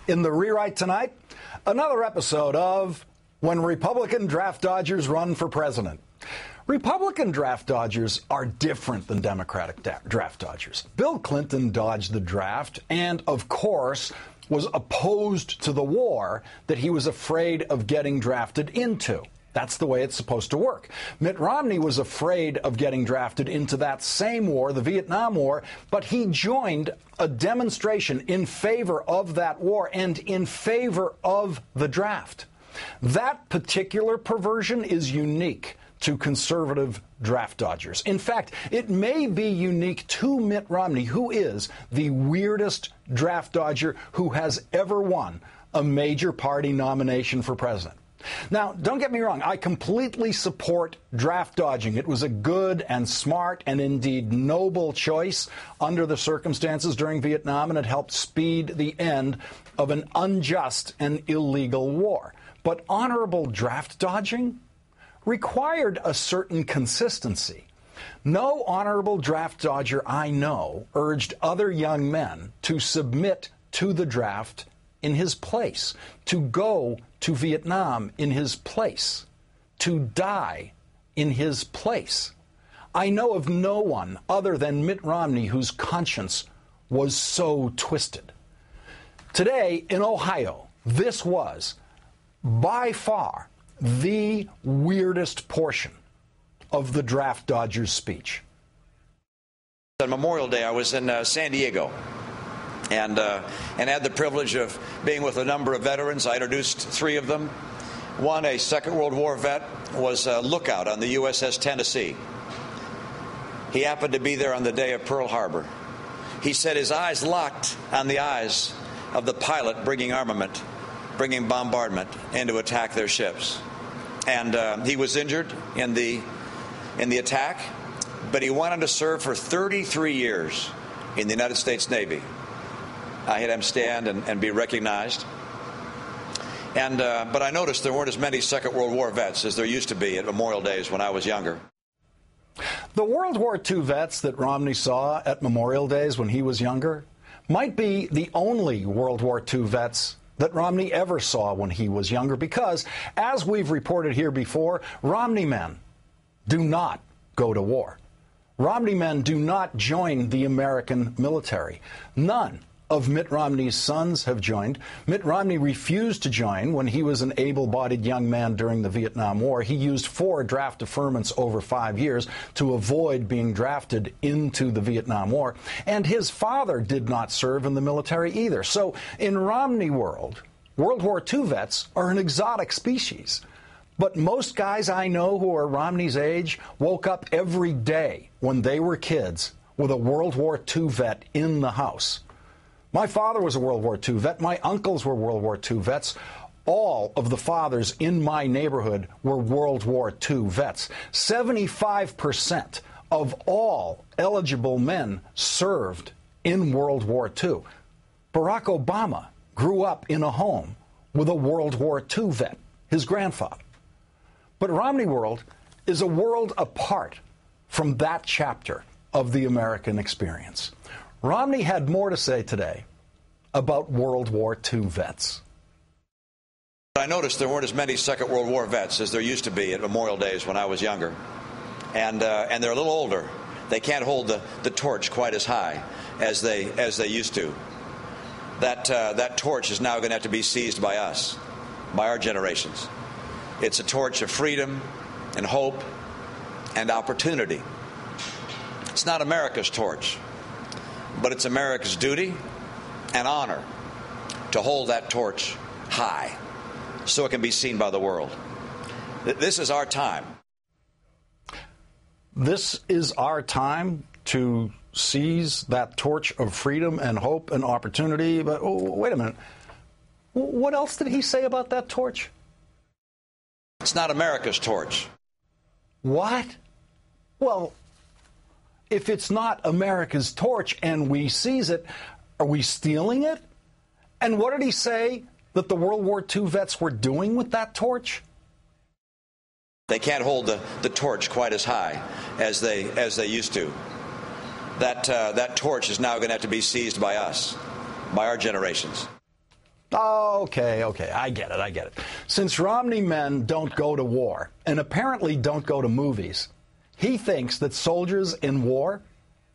In the rewrite tonight, another episode of When Republican Draft Dodgers Run for President. Republican draft dodgers are different than Democratic draft dodgers. Bill Clinton dodged the draft and, of course, was opposed to the war that he was afraid of getting drafted into. That's the way it's supposed to work. Mitt Romney was afraid of getting drafted into that same war, the Vietnam War, but he joined a demonstration in favor of that war and in favor of the draft. That particular perversion is unique to conservative draft dodgers. In fact, it may be unique to Mitt Romney, who is the weirdest draft dodger who has ever won a major party nomination for president. Now, don't get me wrong, I completely support draft dodging. It was a good and smart and indeed noble choice under the circumstances during Vietnam, and it helped speed the end of an unjust and illegal war. But honorable draft dodging required a certain consistency. No honorable draft dodger I know urged other young men to submit to the draft in his place, to go to Vietnam in his place, to die in his place. I know of no one other than Mitt Romney whose conscience was so twisted. Today in Ohio, this was by far the weirdest portion of the draft dodger's speech. On Memorial Day, I was in San Diego and had the privilege of being with a number of veterans. I introduced three of them. One, a Second World War vet, was a lookout on the USS Tennessee. He happened to be there on the day of Pearl Harbor. He said his eyes locked on the eyes of the pilot bringing armament, bringing bombardment in to attack their ships. And he was injured in the attack, but he went on to serve for 33 years in the United States Navy. I had him stand and be recognized. But I noticed there weren't as many Second World War vets as there used to be at Memorial Days when I was younger. The World War II vets that Romney saw at Memorial Days when he was younger might be the only World War II vets that Romney ever saw when he was younger, because, as we've reported here before, Romney men do not go to war. Romney men do not join the American military. None of Mitt Romney's sons have joined. Mitt Romney refused to join when he was an able-bodied young man during the Vietnam War. He used 4 draft deferments over 5 years to avoid being drafted into the Vietnam War. And his father did not serve in the military either. So in Romney world, World War II vets are an exotic species. But most guys I know who are Romney's age woke up every day when they were kids with a World War II vet in the house. My father was a World War II vet. My uncles were World War II vets. All of the fathers in my neighborhood were World War II vets. 75% of all eligible men served in World War II. Barack Obama grew up in a home with a World War II vet, his grandfather. But Romney world is a world apart from that chapter of the American experience. Romney had more to say today about World War II vets. I noticed there weren't as many Second World War vets as there used to be at Memorial Days when I was younger. And they're a little older. They can't hold the torch quite as high as they used to. That torch is now going to have to be seized by us, by our generations. It's a torch of freedom and hope and opportunity. It's not America's torch, but it's America's duty and honor to hold that torch high so it can be seen by the world. This is our time. This is our time to seize that torch of freedom and hope and opportunity. But wait a minute. What else did he say about that torch? It's not America's torch. What? Well, if it's not America's torch and we seize it, are we stealing it? And what did he say that the World War II vets were doing with that torch? They can't hold the torch quite as high as they used to. That torch is now going to have to be seized by us, by our generations. Okay, I get it. Since Romney men don't go to war, and apparently don't go to movies, he thinks that soldiers in war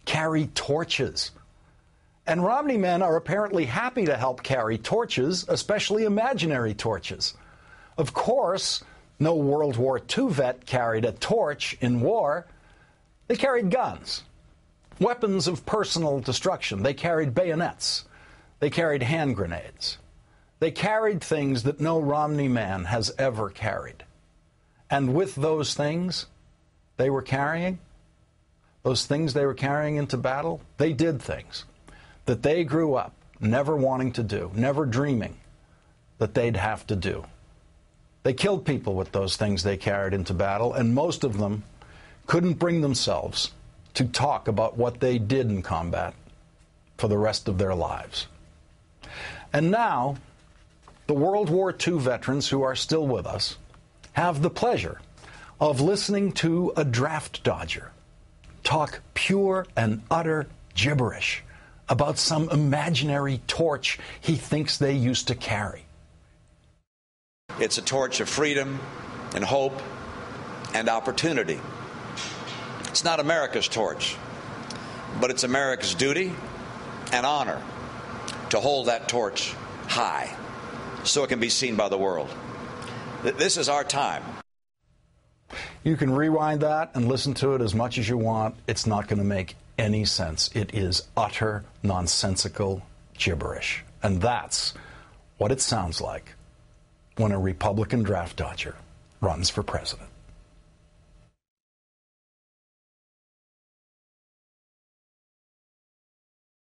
carry torches. And Romney men are apparently happy to help carry torches, especially imaginary torches. Of course, no World War II vet carried a torch in war. They carried guns, weapons of personal destruction. They carried bayonets. They carried hand grenades. They carried things that no Romney man has ever carried. And with those things they were carrying, into battle, they did things that they grew up never wanting to do, never dreaming that they'd have to do. They killed people with those things they carried into battle, and most of them couldn't bring themselves to talk about what they did in combat for the rest of their lives. And now, the World War II veterans who are still with us have the pleasure of listening to a draft dodger talk pure and utter gibberish about some imaginary torch he thinks they used to carry. It's a torch of freedom and hope and opportunity. It's not America's torch, but it's America's duty and honor to hold that torch high so it can be seen by the world. This is our time. You can rewind that and listen to it as much as you want. It's not going to make any sense. It is utter nonsensical gibberish. And that's what it sounds like when a Republican draft dodger runs for president.